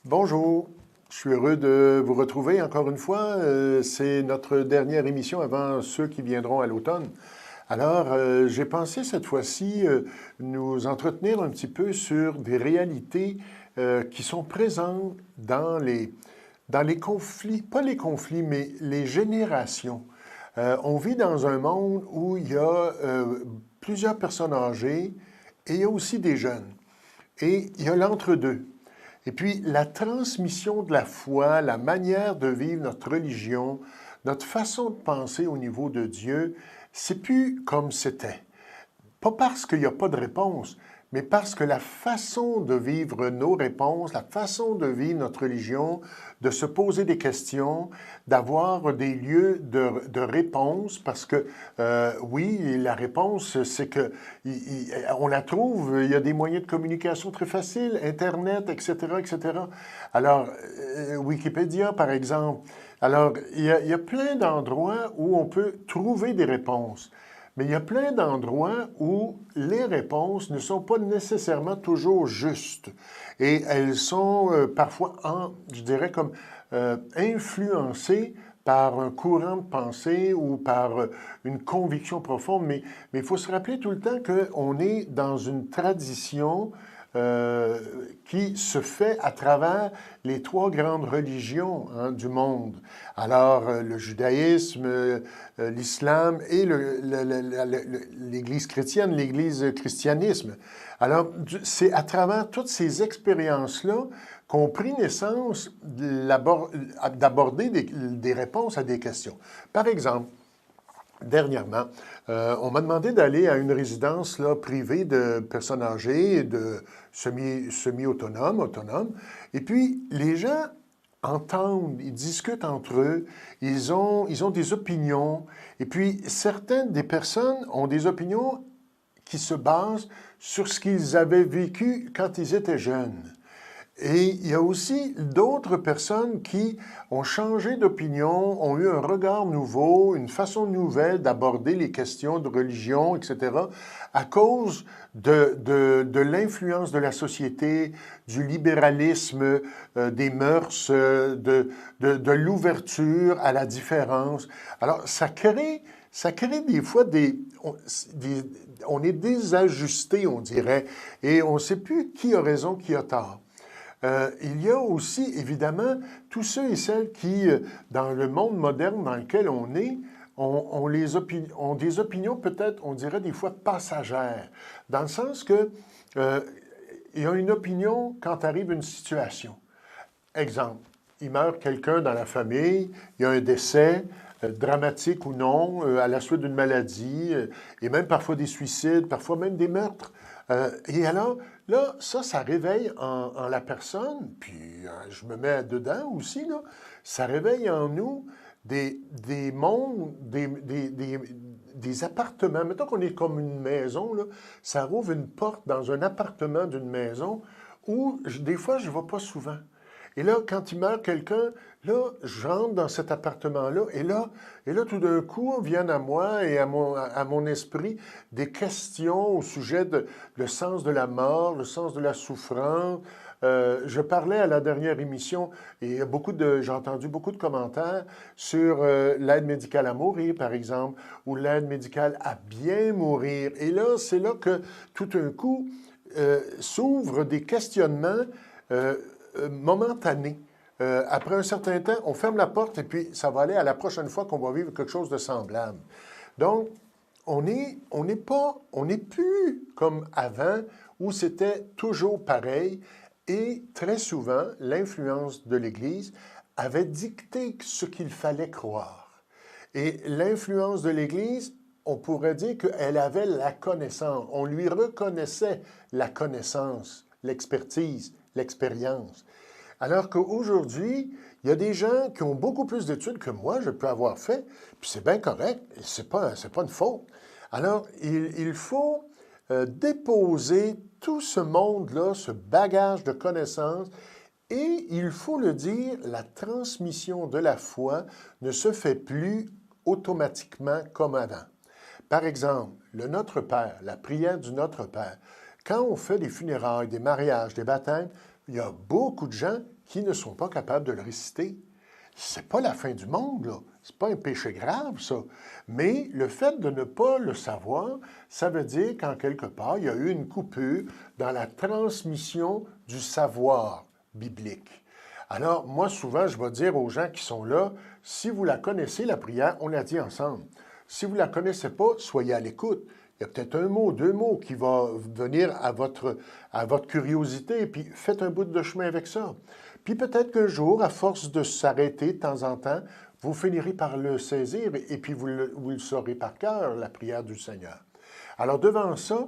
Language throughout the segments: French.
Bonjour, je suis heureux de vous retrouver encore une fois. C'est notre dernière émission avant ceux qui viendront à l'automne. Alors, j'ai pensé cette fois-ci nous entretenir un petit peu sur des réalités qui sont présentes dans les conflits, pas les conflits, mais les générations. On vit dans un monde où il y a plusieurs personnes âgées et il y a aussi des jeunes. Et il y a l'entre-deux. Et puis, la transmission de la foi, la manière de vivre notre religion, notre façon de penser au niveau de Dieu, c'est plus comme c'était. Pas parce qu'il n'y a pas de réponse, mais parce que la façon de vivre nos réponses, la façon de vivre notre religion, de se poser des questions, d'avoir des lieux de réponse, parce que oui, la réponse, c'est que on la trouve, il y a des moyens de communication très faciles, Internet, etc., etc. Alors, Wikipédia, par exemple. Alors, il y a plein d'endroits où on peut trouver des réponses. Mais il y a plein d'endroits où les réponses ne sont pas nécessairement toujours justes. Et elles sont parfois, je dirais, comme influencées par un courant de pensée ou par une conviction profonde. Mais il faut se rappeler tout le temps qu'on est dans une tradition qui se fait à travers les trois grandes religions du monde. Alors, le judaïsme, l'islam et l'Église chrétienne, l'Église christianisme. Alors, c'est à travers toutes ces expériences-là qu'ont pris naissance d'aborder des réponses à des questions. Par exemple, dernièrement, on m'a demandé d'aller à une résidence là, privée de personnes âgées, de semi-autonomes, et puis les gens entendent, ils discutent entre eux, ils ont des opinions, et puis certaines des personnes ont des opinions qui se basent sur ce qu'ils avaient vécu quand ils étaient jeunes. Et il y a aussi d'autres personnes qui ont changé d'opinion, ont eu un regard nouveau, une façon nouvelle d'aborder les questions de religion, etc., à cause de l'influence de la société, du libéralisme, des mœurs, de l'ouverture à la différence. Alors, ça crée des fois on est désajusté, on dirait, et on ne sait plus qui a raison, qui a tort. Il y a aussi, évidemment, tous ceux et celles qui, dans le monde moderne dans lequel on est, ont des opinions peut-être, on dirait des fois passagères, dans le sens que il y a une opinion quand arrive une situation. Exemple, il meurt quelqu'un dans la famille, il y a un décès, dramatique ou non, à la suite d'une maladie, et même parfois des suicides, parfois même des meurtres. Et alors, là, ça réveille en la personne, puis je me mets dedans aussi, là, ça réveille en nous des mondes, des appartements. Mettons qu'on est comme une maison, là, ça rouvre une porte dans un appartement d'une maison où, des fois, je ne vais pas souvent. Et là, quand il meurt quelqu'un, là, j'entre dans cet appartement-là, et là, tout d'un coup, viennent à moi et à mon esprit des questions au sujet de le sens de la mort, le sens de la souffrance. Je parlais à la dernière émission, et j'ai entendu beaucoup de commentaires sur l'aide médicale à mourir, par exemple, ou l'aide médicale à bien mourir. Et là, c'est là que, tout d'un coup, s'ouvrent des questionnements momentanée. Après un certain temps, on ferme la porte et puis ça va aller à la prochaine fois qu'on va vivre quelque chose de semblable. Donc, on n'est plus comme avant où c'était toujours pareil et très souvent, l'influence de l'Église avait dicté ce qu'il fallait croire. Et l'influence de l'Église, on pourrait dire qu'elle avait la connaissance. On lui reconnaissait la connaissance, l'expertise, l'expérience. Alors qu'aujourd'hui, il y a des gens qui ont beaucoup plus d'études que moi, je peux avoir fait, puis c'est bien correct, c'est pas une faute. Alors, il faut déposer tout ce monde-là, ce bagage de connaissances, et il faut le dire, la transmission de la foi ne se fait plus automatiquement comme avant. Par exemple, le Notre Père, la prière du Notre Père. Quand on fait des funérailles, des mariages, des baptêmes, il y a beaucoup de gens qui ne sont pas capables de le réciter. C'est pas la fin du monde, là. C'est pas un péché grave, ça. Mais le fait de ne pas le savoir, ça veut dire qu'en quelque part, il y a eu une coupure dans la transmission du savoir biblique. Alors, moi, souvent, je vais dire aux gens qui sont là, si vous la connaissez, la prière, on la dit ensemble. Si vous ne la connaissez pas, soyez à l'écoute. Il y a peut-être un mot, deux mots qui va venir à votre curiosité, puis faites un bout de chemin avec ça. Puis peut-être qu'un jour, à force de s'arrêter de temps en temps, vous finirez par le saisir et puis vous le saurez par cœur, la prière du Seigneur. Alors devant ça,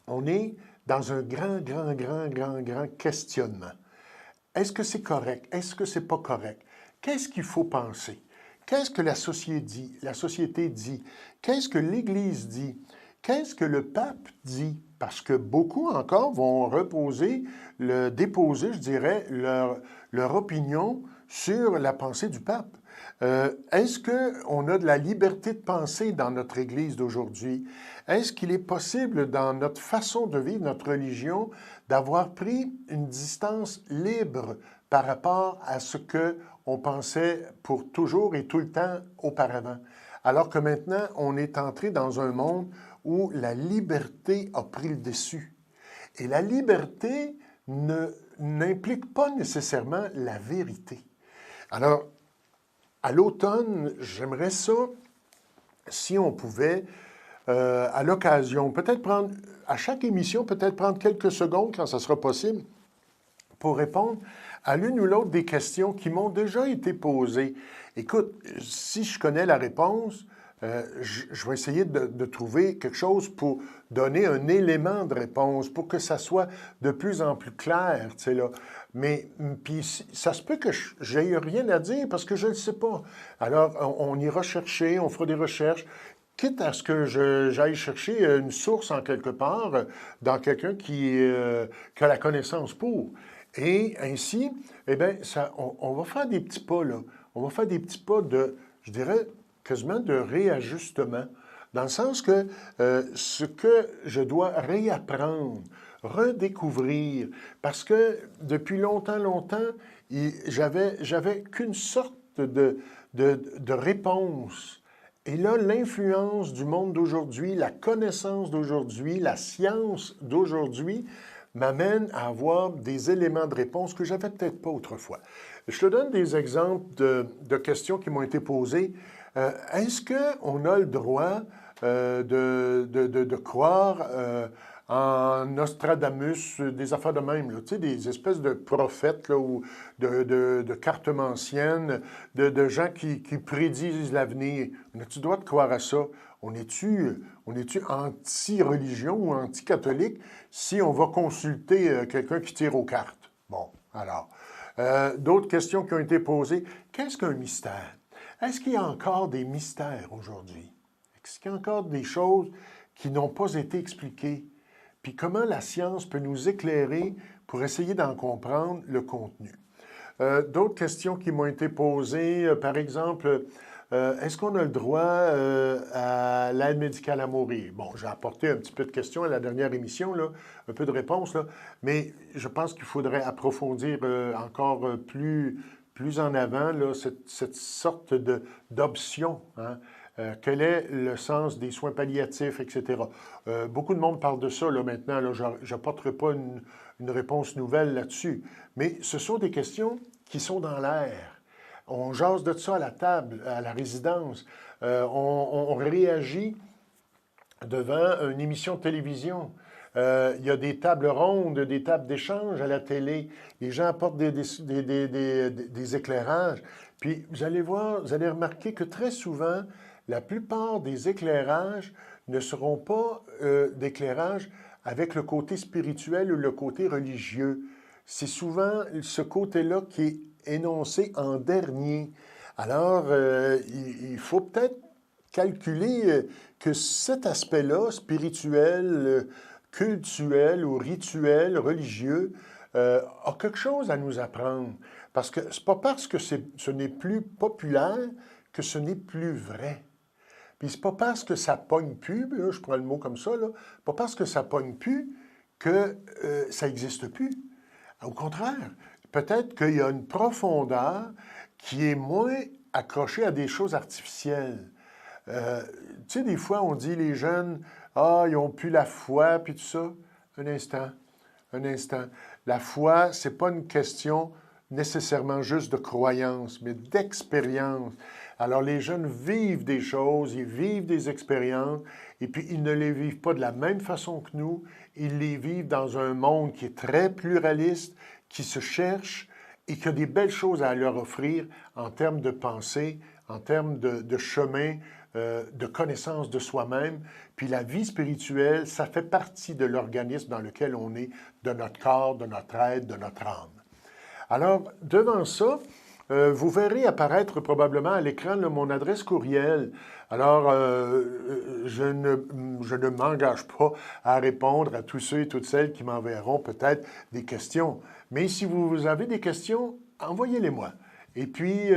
on est dans un grand questionnement. Est-ce que c'est correct? Est-ce que c'est pas correct? Qu'est-ce qu'il faut penser? Qu'est-ce que la société dit? Qu'est-ce que l'Église dit? Qu'est-ce que le pape dit? Parce que beaucoup encore vont déposer, je dirais, leur opinion sur la pensée du pape. Est-ce qu'on a de la liberté de penser dans notre Église d'aujourd'hui? Est-ce qu'il est possible, dans notre façon de vivre notre religion, d'avoir pris une distance libre par rapport à ce qu'on pensait pour toujours et tout le temps auparavant? Alors que maintenant, on est entré dans un monde où la liberté a pris le dessus. Et la liberté n'implique pas nécessairement la vérité. Alors, à l'automne, j'aimerais ça, si on pouvait, à l'occasion, peut-être prendre, à chaque émission, peut-être prendre quelques secondes, quand ça sera possible, pour répondre à l'une ou l'autre des questions qui m'ont déjà été posées. Écoute, si je connais la réponse, je vais essayer de trouver quelque chose pour donner un élément de réponse, pour que ça soit de plus en plus clair, tu sais, là. Mais puis ça se peut que j'aie rien à dire parce que je ne le sais pas. Alors, on ira chercher, on fera des recherches, quitte à ce que j'aille chercher une source en quelque part dans quelqu'un qui a la connaissance pour. Et ainsi, eh bien, on va faire des petits pas, là. On va faire des petits pas de, je dirais, quasiment de réajustement, dans le sens que ce que je dois réapprendre, redécouvrir, parce que depuis longtemps, j'avais qu'une sorte de réponse. Et là, l'influence du monde d'aujourd'hui, la connaissance d'aujourd'hui, la science d'aujourd'hui m'amène à avoir des éléments de réponse que j'avais peut-être pas autrefois. Je te donne des exemples de questions qui m'ont été posées. Est-ce qu'on a le droit de croire en Nostradamus, des affaires de même, là, tu sais, des espèces de prophètes là, ou de cartomanciennes, de gens qui prédisent l'avenir? As-tu le droit de croire à ça? On est-tu anti-religion ou anti-catholique si on va consulter quelqu'un qui tire aux cartes? Bon, alors. D'autres questions qui ont été posées. Qu'est-ce qu'un mystère? Est-ce qu'il y a encore des mystères aujourd'hui? Est-ce qu'il y a encore des choses qui n'ont pas été expliquées? Puis comment la science peut nous éclairer pour essayer d'en comprendre le contenu? D'autres questions qui m'ont été posées, par exemple, est-ce qu'on a le droit à l'aide médicale à mourir? Bon, j'ai apporté un petit peu de questions à la dernière émission, là, un peu de réponses, là, mais je pense qu'il faudrait approfondir encore plus en avant là, cette sorte d'option. Hein? Quel est le sens des soins palliatifs, etc. Beaucoup de monde parle de ça là, maintenant. Là, je n'apporterai pas une réponse nouvelle là-dessus. Mais ce sont des questions qui sont dans l'air. On jase de ça à la table, à la résidence. On réagit devant une émission de télévision. Il y a des tables rondes, des tables d'échange à la télé. Les gens apportent des éclairages. Puis vous allez voir, vous allez remarquer que très souvent, la plupart des éclairages ne seront pas d'éclairages avec le côté spirituel ou le côté religieux. C'est souvent ce côté-là qui est énoncé en dernier. Alors, il faut peut-être calculer que cet aspect-là, spirituel, cultuel ou rituel, religieux, a quelque chose à nous apprendre. Parce que c'est pas parce que ce n'est plus populaire que ce n'est plus vrai. Puis c'est pas parce que ça pogne plus, là, je prends le mot comme ça, là, pas parce que ça pogne plus que ça n'existe plus. Au contraire, peut-être qu'il y a une profondeur qui est moins accrochée à des choses artificielles. Tu sais, des fois, on dit les jeunes, ah, ils n'ont plus la foi, puis tout ça. Un instant, un instant. La foi, ce n'est pas une question nécessairement juste de croyance, mais d'expérience. Alors, les jeunes vivent des choses, ils vivent des expériences, et puis ils ne les vivent pas de la même façon que nous. Ils les vivent dans un monde qui est très pluraliste, qui se cherche et qui a des belles choses à leur offrir en termes de pensée, en termes de chemin, de connaissance de soi-même. Puis la vie spirituelle, ça fait partie de l'organisme dans lequel on est, de notre corps, de notre être, de notre âme. Alors, devant ça, vous verrez apparaître probablement à l'écran mon adresse courriel. Alors, je ne m'engage pas à répondre à tous ceux et toutes celles qui m'enverront peut-être des questions. Mais si vous avez des questions, envoyez-les-moi. Et puis,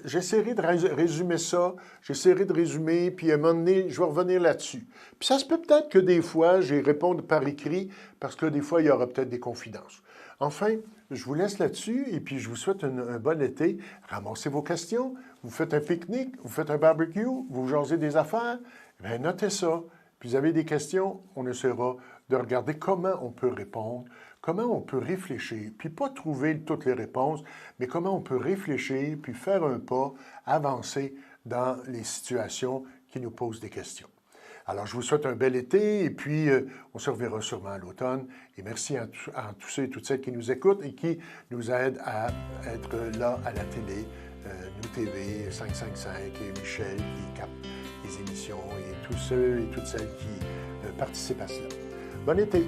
j'essaierai de résumer ça, j'essaierai de résumer, puis à un moment donné, je vais revenir là-dessus. Puis ça se peut peut-être que des fois, j'y réponde par écrit, parce que des fois, il y aura peut-être des confidences. Enfin, je vous laisse là-dessus, et puis je vous souhaite un bon été. Ramassez vos questions, vous faites un pique-nique, vous faites un barbecue, vous jasez des affaires, bien, notez ça. Puis vous avez des questions, on essaiera de regarder comment on peut répondre, comment on peut réfléchir, puis pas trouver toutes les réponses, mais comment on peut réfléchir, puis faire un pas, avancer dans les situations qui nous posent des questions. Alors, je vous souhaite un bel été, et puis on se reverra sûrement à l'automne. Et merci à tous ceux et toutes celles qui nous écoutent et qui nous aident à être là à la télé, Nous TV, 555, et Michel qui capte les émissions, et tous ceux et toutes celles qui participent à cela. Bon été!